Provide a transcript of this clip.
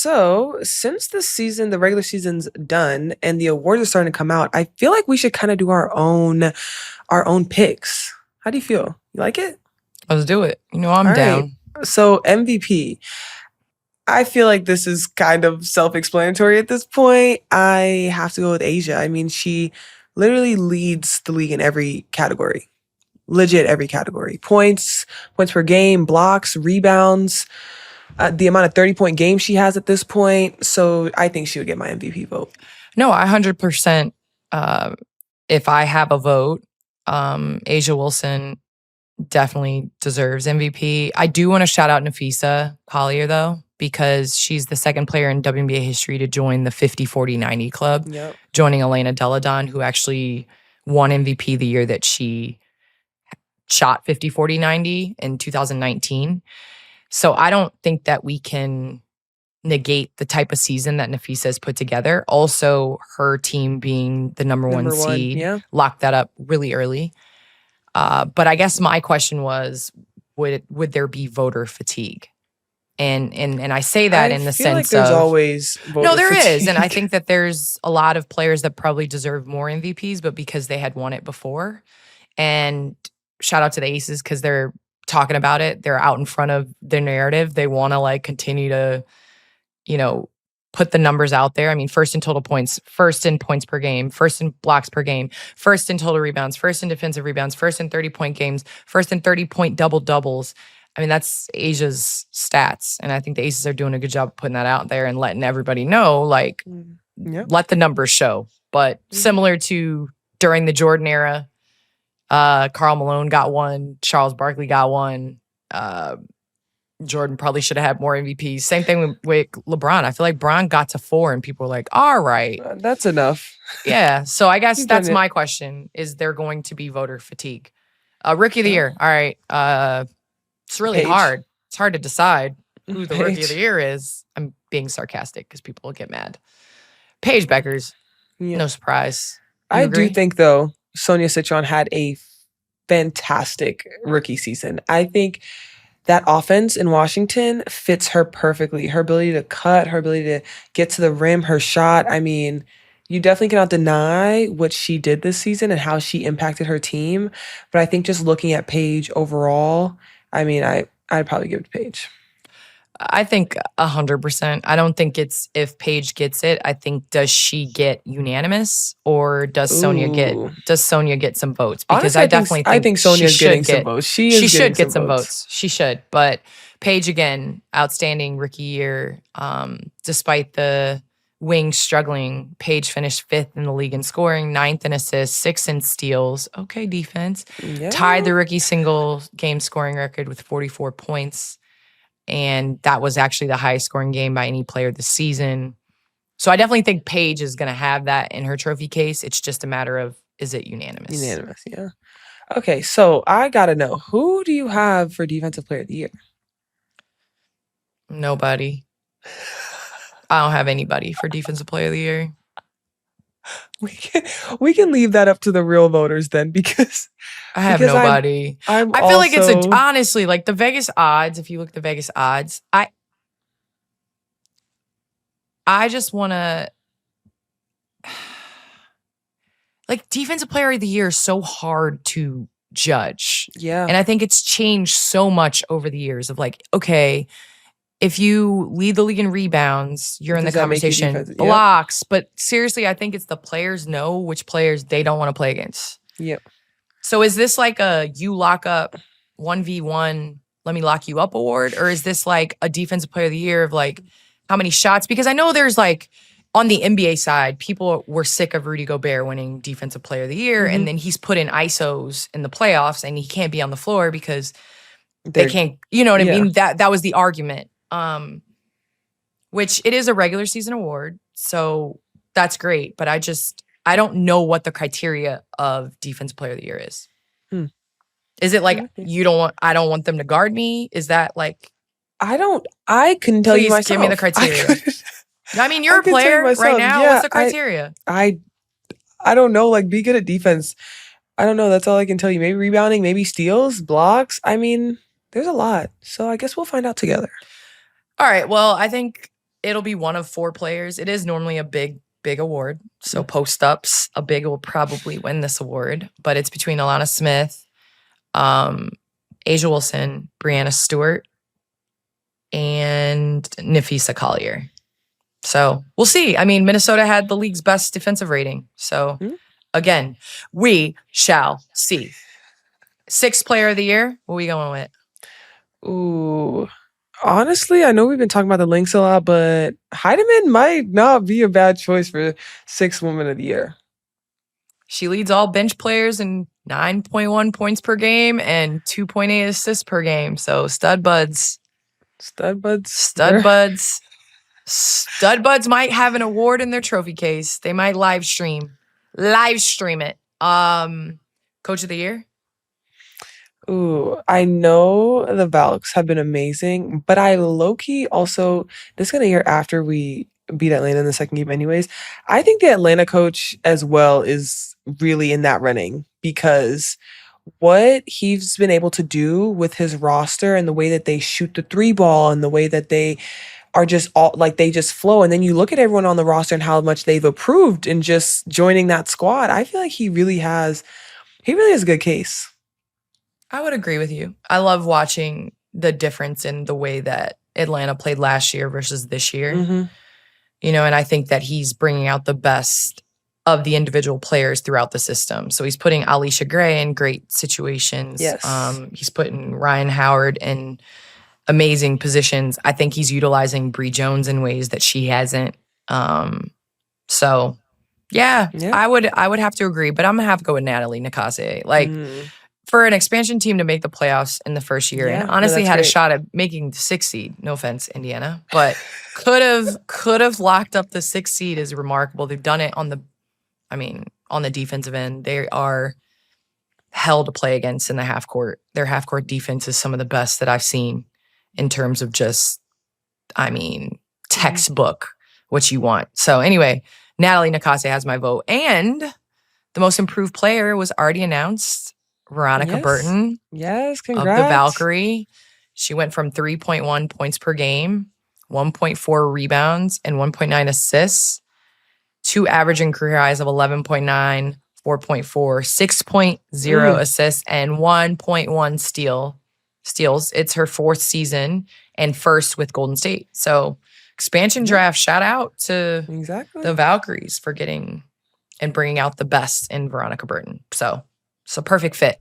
So since the season, the regular season's done and the awards are starting to come out, I feel like we should kind of do our own picks. How do you feel? You like it? Let's do it. I'm All right. down. So MVP. I feel like this is kind of self-explanatory at this point. I have to go with Asia. I mean, she literally leads the league in every category. Legit every category. Points per game, blocks, rebounds, the amount of 30-point games she has at this point. So I think she would get my MVP vote. No, 100%. If I have a vote, Asia Wilson definitely deserves MVP. I do want to shout out Napheesa Collier, though, because she's the second player in WNBA history to join the 50-40-90 club, joining Elena Deladon, who actually won MVP the year that she shot 50-40-90 in 2019. So I don't think that we can negate the type of season that Napheesa has put together. Also, her team being the number one seed locked that up really early. But I guess my question was, would there be voter fatigue? And I say that in the sense like there's always voter no, there fatigue. is, and I think that there's a lot of players that probably deserve more MVPs, but because they had won it before. And shout out to the Aces because they're talking about it. They're out in front of their narrative. They want to continue to, put the numbers out there. I mean, first in total points, first in points per game, first in blocks per game, first in total rebounds, first in defensive rebounds, first in 30-point games, first in 30-point double-doubles. I mean, that's Asia's stats. And I think the Aces are doing a good job of putting that out there and letting everybody know, let the numbers show. But similar to during the Jordan era, Karl Malone got one, Charles Barkley got one, Jordan probably should have had more MVPs. Same thing with LeBron. I feel like Bron got to 4 and people were like, all right. That's enough. Yeah. So I guess that's my question. Is there going to be voter fatigue? Rookie of the year. All right. It's really hard. It's hard to decide who the Rookie of the Year is. I'm being sarcastic because people will get mad. Paige Bueckers. No surprise. I do think, though, Sonia Citron had a fantastic rookie season. I think that offense in Washington fits her perfectly. Her ability to cut, her ability to get to the rim, her shot. I mean, you definitely cannot deny what she did this season and how she impacted her team. But I think just looking at Paige overall, I mean, I'd probably give it to Paige. I think 100%. I don't think it's if Paige gets it. I think does she get unanimous or does Sonia get some votes? Because honestly, I think Sonia's getting some votes. She should get some votes. She should. But Paige again, outstanding rookie year. Despite the wings struggling, Paige finished 5th in the league in scoring, 9th in assists, 6th in steals. Okay, defense. Yeah. Tied the rookie single game scoring record with 44 points. And that was actually the highest scoring game by any player this season. So I definitely think Paige is going to have that in her trophy case. It's just a matter of, is it unanimous? Unanimous, yeah. Okay, so I got to know, who do you have for Defensive Player of the Year? Nobody. I don't have anybody for Defensive Player of the Year. We can leave that up to the real voters then, because I have nobody. I feel like it's honestly like the Vegas odds. If you look at the Vegas odds, I just want to Defensive Player of the Year is so hard to judge. Yeah, and I think it's changed so much over the years of okay. If you lead the league in rebounds, you're in the conversation. Blocks. But seriously, I think it's the players know which players they don't want to play against. Yep. So is this like a you lock up 1v1, let me lock you up award? Or is this like a Defensive Player of the Year of how many shots? Because I know there's on the NBA side, people were sick of Rudy Gobert winning Defensive Player of the Year. And then he's put in ISOs in the playoffs and he can't be on the floor because they can't, you know what I mean? That was the argument. Which it is a regular season award, so that's great. But I don't know what the criteria of Defensive Player of the Year is. Is it I don't want them to guard me? Is that I couldn't tell you myself. Give me the criteria. I mean, you're a player right now. What's the criteria? I don't know. Be good at defense. I don't know. That's all I can tell you. Maybe rebounding, maybe steals, blocks. I mean, there's a lot. So I guess we'll find out together. All right. Well, I think it'll be one of 4 players. It is normally a big award. So post-ups, a big will probably win this award. But it's between Alana Smith, Asia Wilson, Brianna Stewart, and Napheesa Collier. So we'll see. I mean, Minnesota had the league's best defensive rating. So again, we shall see. 6th player of the year, what are we going with? Ooh. Honestly, I know we've been talking about the Lynx a lot, but Heidemann might not be a bad choice for 6th Woman of the Year. She leads all bench players in 9.1 points per game and 2.8 assists per game. So stud buds. Stud buds. Stud buds. Stud buds might have an award in their trophy case. They might live stream it. Coach of the year? Ooh, I know the Valks have been amazing, but I low-key also, this is gonna hear after we beat Atlanta in the second game anyways. I think the Atlanta coach as well is really in that running, because what he's been able to do with his roster and the way that they shoot the 3 ball and the way that they are just all like they just flow. And then you look at everyone on the roster and how much they've approved in just joining that squad. I feel like he really has a good case. I would agree with you. I love watching the difference in the way that Atlanta played last year versus this year. You know, and I think that he's bringing out the best of the individual players throughout the system. So he's putting Alicia Gray in great situations. Yes. He's putting Ryan Howard in amazing positions. I think he's utilizing Bree Jones in ways that she hasn't. So yeah, I would have to agree, but I'm gonna have to go with Natalie Nakase. Like for an expansion team to make the playoffs in the first year, and honestly had a shot at making the 6th seed. No offense, Indiana, but could have locked up the 6th seed is remarkable. They've done it on the defensive end. They are hell to play against in the half court. Their half court defense is some of the best that I've seen in terms of just, textbook what you want. So anyway, Natalie Nakase has my vote. And the most improved player was already announced. Veronica Burton. Yes, congrats. Of the Valkyrie. She went from 3.1 points per game, 1.4 rebounds, and 1.9 assists to averaging career highs of 11.9, 4.4, 6.0 assists, and 1.1 steals. It's her 4th season and first with Golden State. So expansion draft, shout out to the Valkyries for getting and bringing out the best in Veronica Burton. So it's a perfect fit.